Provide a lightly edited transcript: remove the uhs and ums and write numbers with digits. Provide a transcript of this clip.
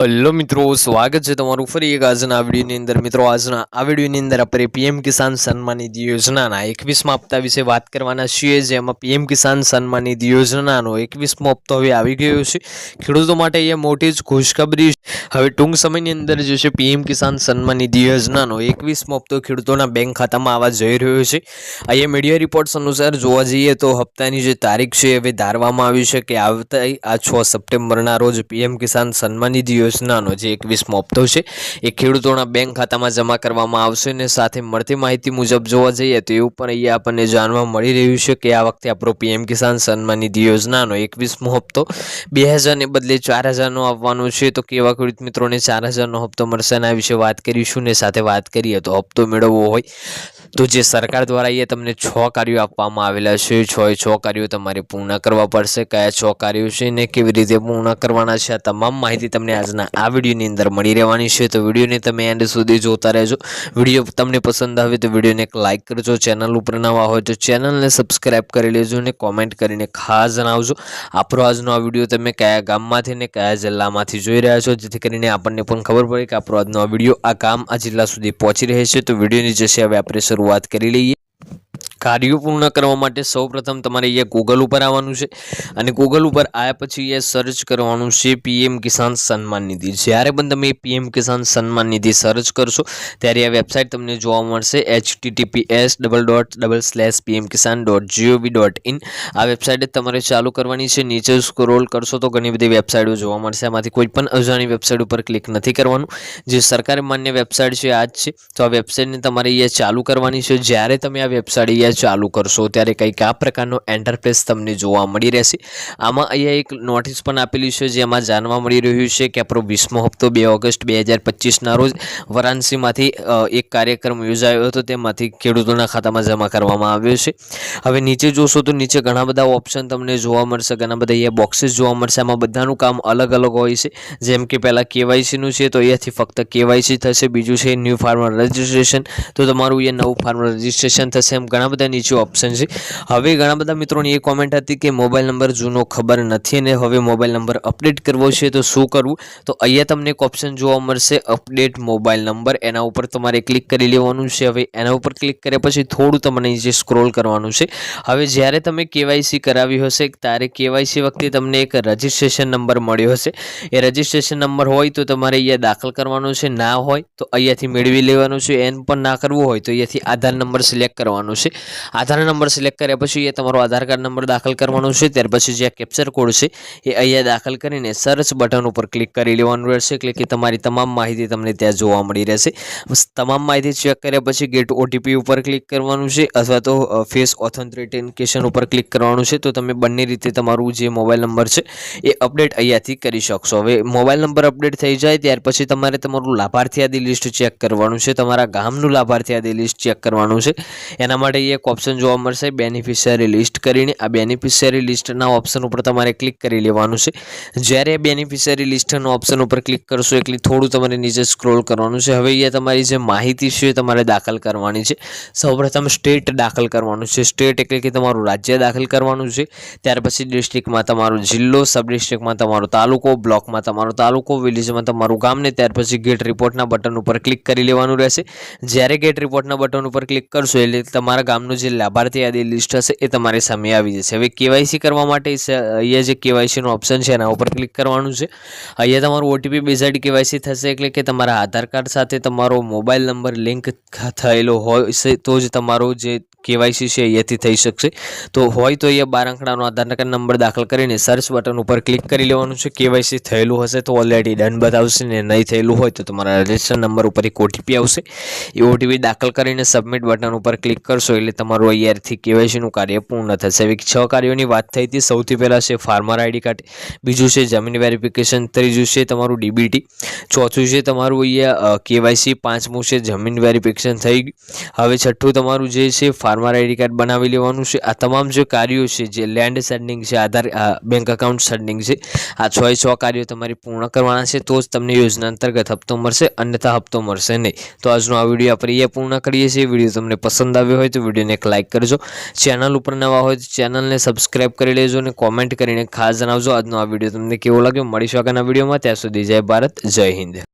Hello મિત્રો, સ્વાગત છે તમારું ફરી એક આજના વિડીયોની અંદર। મિત્રો, આજના આ વિડીયોની અંદર આપણે પીએમ કિસાન સન્માન નિધિ યોજનાના 21મા હપ્તા વિશે વાત કરવાના છીએ। જેમાં પીએમ કિસાન સન્માન નિધિ યોજનાનો 21મો હપ્તો હવે આવી ગયો છે। ખેડૂતો માટે એ મોટી જ ખુશખબરી છે। હવે ટૂંક સમયની અંદર જે છે પીએમ કિસાન સન્માન નિધિ યોજનાનો 21મો હપ્તો ખેડૂતોના બેંક ખાતામાં આવવા જઈ રહ્યો છે। અહીંયા મીડિયા રિપોર્ટ્સ અનુસાર જોવા જઈએ તો હપ્તાની જે તારીખ છે હવે ધારવામાં આવી છે કે આવતા આ 6 સપ્ટેમ્બરના રોજ પીએમ કિસાન સન્માન નિધિ યોજનાનો જે 21મો હપ્તો છે એ ખેડૂતોના બેંક ખાતામાં જમા કરવામાં આવશે। અને સાથે મળતી માહિતી મુજબ જોવા જઈએ તો એવું પણ અહીંયા આપણને જાણવા મળી રહ્યું છે કે આ વખતે આપણો પીએમ કિસાન સન્માન નિધિ યોજનાનો 21મો હપ્તો 2000 ને બદલે 4000નો આવવાનો છે। તો કેવા ખેડૂત મિત્રોને 4000નો હપ્તો મળશે એના વિશે વાત કરીશું। ને સાથે વાત કરીએ તો હપ્તો મેળવવો હોય તો જે સરકાર દ્વારા અહીંયા તમને 6 કાર્યો આપવામાં આવેલા છે। 6 કાર્યો તમારે પૂર્ણ કરવા પડશે। કયા 6 કાર્યો છે ને કેવી રીતે પૂર્ણ કરવાના છે આ તમામ માહિતી તમને આજના આ વિડીયોની અંદર મળી રહેવાની છે। તો વિડીયોને તમે એન્ડ સુધી જોતા રહેજો। વિડીયો તમને પસંદ આવે તો વિડીયોને એક લાઇક કરજો। ચેનલ ઉપર નવા હોય તો ચેનલને સબસ્ક્રાઇબ કરી લેજો અને કોમેન્ટ કરીને ખાસ જણાવજો આપણો આજનો આ વિડીયો તમે કયા ગામમાંથી ને કયા જિલ્લામાંથી જોઈ રહ્યા છો, જેથી કરીને આપણને પણ ખબર પડે કે આપણો આજનો આ વિડીયો આ ગામ આ જિલ્લા સુધી પહોંચી રહે છે। તો વિડીયોની જે છે હવે આપણે શરૂઆત કરી લઈએ। કાર્યો પૂર્ણ કરવા માટે સૌપ્રથમ તમારે અહીંયા ગૂગલ ઉપર આવવાનું છે અને ગૂગલ ઉપર આવ્યા પછી અહીંયા સર્ચ કરવાનું છે પીએમ કિસાન સન્માન નિધિ। જ્યારે પણ તમે પીએમ કિસાન સન્માન નિધિ સર્ચ કરશો ત્યારે આ વેબસાઇટ તમને જોવા મળશે https://pmkisan.gov.in। આ વેબસાઇટ તમારે ચાલુ કરવાની છે। નીચે સ્ક્રોલ કરશો તો ઘણી બધી વેબસાઇટો જોવા મળશે। આમાંથી કોઈ પણ અજાણી વેબસાઇટ ઉપર ક્લિક નથી કરવાનું। જે સરકારી માન્ય વેબસાઇટ છે આ જ છે। તો આ વેબસાઇટને તમારે અહીંયા ચાલુ કરવાની છે। જ્યારે તમે આ વેબસાઇટ ચાલુ કરશો ત્યારે કંઈક આ પ્રકારનો એન્ટરફેસ તમને જોવા મળી રહેશે। આમાં અહીંયા એક નોટિસ પણ આપેલી છે જેમાં જાણવા મળી રહ્યું છે કે આપણો 20મો હપ્તો 2 ઓગસ્ટ 2025ના રોજ વારાણસીમાંથી એક કાર્યક્રમ યોજાયો હતો, તેમાંથી ખેડૂતોના ખાતામાં જમા કરવામાં આવ્યો છે। હવે નીચે જોશો તો નીચે ઘણા બધા ઓપ્શન તમને જોવા મળશે, ઘણા બધા અહીંયા બોક્સીસ જોવા મળશે। આમાં બધાનું કામ અલગ અલગ હોય છે। જેમ કે પહેલાં કેવાયસીનું છે તો અહીંયાથી ફક્ત કેવાયસી થશે। બીજું છે ન્યૂ ફાર્મર રજિસ્ટ્રેશન, તો તમારું અહીંયા નવું ફાર્મર રજિસ્ટ્રેશન થશે। એમ ઘણા બધા નીચે ઓપ્શન છે। હવે ઘણા બધા મિત્રોની એ કોમેન્ટ હતી કે મોબાઈલ નંબર જૂનો ખબર નથી અને હવે મોબાઈલ નંબર અપડેટ કરવો છે તો શું કરવું? તો અહીંયા તમને એક ઓપ્શન જોવા મળશે અપડેટ મોબાઈલ નંબર, એના ઉપર તમારે ક્લિક કરી લેવાનું છે। હવે એના ઉપર ક્લિક કર્યા પછી થોડું તમને નીચે સ્ક્રોલ કરવાનું છે। હવે જ્યારે તમે કેવાયસી કરાવી હશે ત્યારે કેવાયસી વખતે તમને એક રજિસ્ટ્રેશન નંબર મળ્યો હશે। એ રજિસ્ટ્રેશન નંબર હોય તો તમારે અહીંયા દાખલ કરવાનો છે, ના હોય તો અહીંયાથી મેળવી લેવાનો છે। એમ પણ ના કરવું હોય તો અહીંયાથી આધાર નંબર સિલેક્ટ કરવાનો છે। આધાર નંબર સિલેક્ટ કર્યા પછી એ તમારો આધાર કાર્ડ નંબર દાખલ કરવાનો છે। ત્યાર પછી જે કેપ્ચર કોડ છે એ અહીંયા દાખલ કરીને સર્ચ બટન ઉપર ક્લિક કરી લેવાનું રહેશે, એટલે કે તમારી તમામ માહિતી તમને ત્યાં જોવા મળી રહેશે। તમામ માહિતી ચેક કર્યા પછી ગેટ ઓટીપી ઉપર ક્લિક કરવાનું છે અથવા તો ફેસ ઓથેન્ટિકેશન ઉપર ક્લિક કરવાનું છે। તો તમે બંને રીતે તમારું જે મોબાઈલ નંબર છે એ અપડેટ અહીંયાથી કરી શકશો। હવે મોબાઈલ નંબર અપડેટ થઈ જાય ત્યાર પછી તમારે તમારું લાભાર્થી યાદી લિસ્ટ ચેક કરવાનું છે, તમારા ગામનું લાભાર્થી યાદી લિસ્ટ ચેક કરવાનું છે। એના માટે એક ઓપ્શન જોવા મળશે બેનિફિશિયરી લિસ્ટ કરીને। આ બેનિફિશિયરી લિસ્ટના ઓપ્શન ઉપર તમારે ક્લિક કરી લેવાનું છે। જ્યારે બેનિફિશિયરી લિસ્ટના ઓપ્શન ઉપર ક્લિક કરશો એટલે થોડું તમારે નીચે સ્ક્રોલ કરવાનું છે। હવે અહીંયા તમારી જે માહિતી છે તમારે દાખલ કરવાની છે। સૌપ્રથમ સ્ટેટ દાખલ કરવાનું છે। સ્ટેટ એટલે કે તમારું રાજ્ય દાખલ કરવાનું છે। ત્યાર પછી ડિસ્ટ્રિક્ટમાં તમારો જિલ્લો, સબ ડિસ્ટ્રિક્ટમાં તમારો તાલુકો, બ્લોકમાં તમારો તાલુકો, વિલેજમાં તમારું ગામ ને ત્યાર પછી ગેટ રિપોર્ટના બટન ઉપર ક્લિક કરી લેવાનું રહેશે। જ્યારે ગેટ રિપોર્ટના બટન ઉપર ક્લિક કરશો એટલે તમારા ગામનું જે લાભાર્થી યાદી લિસ્ટ હશે એ તમારી સામે આવી જશે। હવે કેવાયસી કરવા માટે અહીંયા જે કેવાયસીનો ઓપ્શન છે એના ઉપર ક્લિક કરવાનું છે। અહીંયા તમારું ઓટીપી બેઝડ કેવાયસી થશે, એટલે કે તમારા આધાર કાર્ડ સાથે તમારો મોબાઈલ નંબર લિંક થયેલો હોય તો જ તમારો જે કેવાયસી છે અહીંયાથી થઈ શકશે। તો હોય તો અહીંયા 12 અંકડાનો આધાર કાર્ડ નંબર દાખલ કરીને સર્ચ બટન ઉપર ક્લિક કરી લેવાનું છે। કેવાયસી થયેલું હશે તો ઓલરેડી ડન બતાવશે ને નહીં થયેલું હોય તો તમારા રજિસ્ટર નંબર ઉપર એક ઓટીપી આવશે। એ ઓટીપી દાખલ કરીને સબમિટ બટન ઉપર ક્લિક કરશો એટલે તમારું અહીંયાથી કેવાયસીનું કાર્ય પૂર્ણ થશે। હવે 6 કાર્યોની વાત થઈ હતી। સૌથી પહેલાં છે ફાર્મર આઈડી કાર્ડ, બીજું છે જમીન વેરિફિકેશન, ત્રીજું છે તમારું ડીબીટી, ચોથું છે તમારું અહીંયા કેવાયસી, પાંચમું છે જમીન વેરિફિકેશન થઈ ગયું। હવે છઠ્ઠું તમારું જે છે ફાર્મર આઈડી કાર્ડ બનાવી લેવાનું છે। આ તમામ જે કાર્યો છે, જે લેન્ડ સેન્ડિંગ છે, આધાર બેંક એકાઉન્ટ સેન્ડિંગ છે, આ 6 કાર્યો તમારે પૂર્ણ કરવાના છે, તો જ તમને યોજના અંતર્ગત હપ્તો મળશે, અન્યથા હપ્તો મળશે નહીં। તો આજનો આ વિડીયો આપણે અહીંયા પૂર્ણ કરીએ છીએ। વિડીયો તમને પસંદ આવ્યો હોય તો વિડીયોને એક લાઇક કરજો, ચેનલ ઉપર નવા હોય તો ચેનલને સબસ્ક્રાઇબ કરી લેજો અને કોમેન્ટ કરીને ખાસ જણાવજો આજનો આ વિડીયો તમને કેવો લાગ્યો। મળીશું આગળના વિડીયોમાં, ત્યાં સુધી જય ભારત, જય હિન્દ।